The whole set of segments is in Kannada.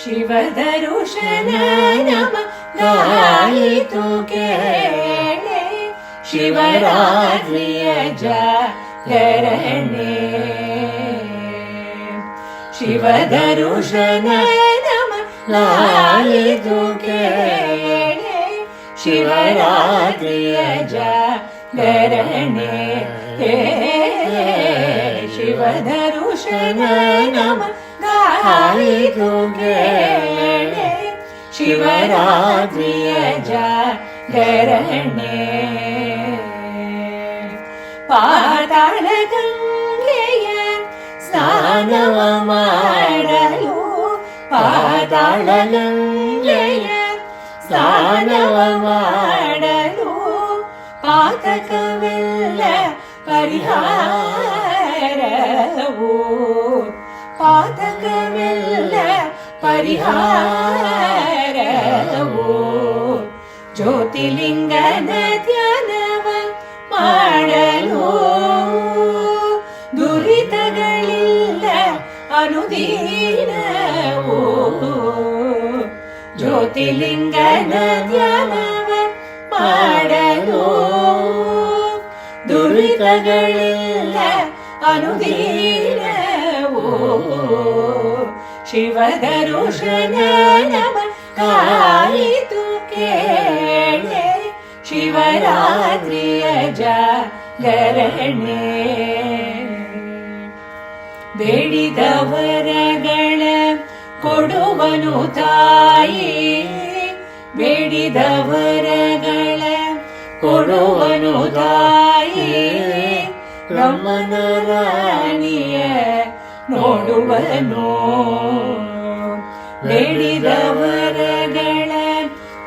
ಶಿವದರುಶನ ನಮಗಾಯಿತು ಕೇಳೆ ಶಿವರಾತ್ರಿಯ ಜಾಗರಣೆ. ಶಿವದರುಶನ ನಮಗಾಯಿತು ಕೇಳೆ ಶಿವರಾತ್ರಿಯ ಜಾಗರಣೆ. ಶಿವದರುಶನ ನಮಗಾಯಿತು ಕೇಳೆ ಶಿವರಾತ್ರಿಯ ಜಾಗರಣೆ. ಪಾತಾಳ ಗಂಗೆಯ ಸ್ನಾನವ ಮಾಡಲು ಪಾತಾಳ ಗಂಗೆಯ ಸ್ನಾನವ ಮಾಡಲು ಪಾತಕವೆಲ್ಲ ಪರಿಹಾರವು ಪಾತಕವೆಲ್ಲ ಪರಿಹಾರವು. ಜ್ಯೋತಿಲಿಂಗನ ಧ್ಯಾನವ ಮಾಡಲು ದುರಿತಗಳಿಲ್ಲ ಅನುದೀನವು. ಜ್ಯೋತಿಲಿಂಗನ ಧ್ಯಾನವ ಮಾಡಲು ದುರಿತಗಳಿಲ್ಲ ಅನುದೀನವು. ಶಿವದರುಶನ ನಮಗಾಯಿತು ಕೇಳೆ ಶಿವರಾತ್ರಿಯ ಜಾಗರಣೆ. ಬೇಡಿದವರಗಳ ಕೊಡುವನು ತಾಯಿ ಬೇಡಿದವರಗಳ ಕೊಡುವನು ತಾಯಿ. ಬ್ರಹ್ಮನ ರಾಣಿಯ ನೋಡುವನು ಬೇಡಿದವರಗಳ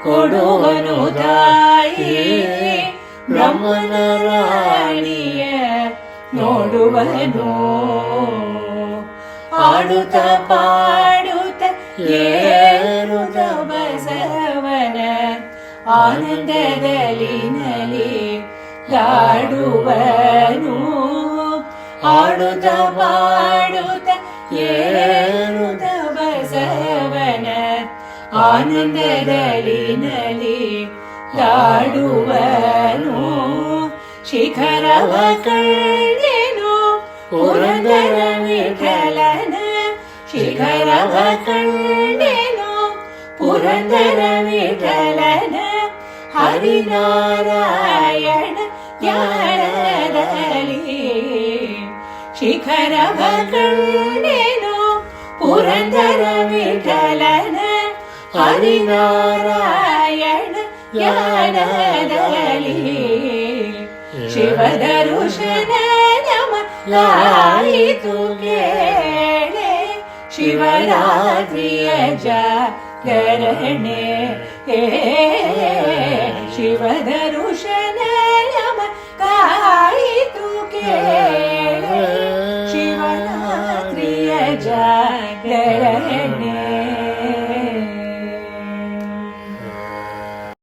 ಕೊಡುವನು ತಾಯಿ. ಬ್ರಹ್ಮನ ರಾಣಿಯ ನೋಡುವನು. ಆಡುತ್ತ ಪಾಡುತ್ತ ಏರುತ್ತ ಬಸವನ ಆನಂದದಲ್ಲಿ ನಲಿದಾಡುವನು. ಆಡುತ್ತ ಪಾಡುತ್ತ ಏರುತ್ತ ಬಸವನ ಆನಂದದಲ್ಲಿ ನಲಿದಾಡುವನು. ಶಿಖರವ ಕಂಡೆನು ಪುರಂದರ ವಿಠಲನ ಶಿಖರವ ಕಂಡೆನು ಪುರಂದರ ವಿಠಲನ. ಹರಿನಾರಾಯಣ ಧ್ಯಾನದಲ್ಲಿ ಶಿಖರವ ಕಂಡೆನು ಪುರಂದರ ವಿಠಲನ. ಹರಿನಾರಾಯಣ ಧ್ಯಾನದಲ್ಲಿ ಶಿವದರುಶನ ನಮಗಾಯಿತು ಕೇಳೆ ಶಿವರಾತ್ರಿಯ ಜಾಗರಣೆ. ಶಿವದರುಶನ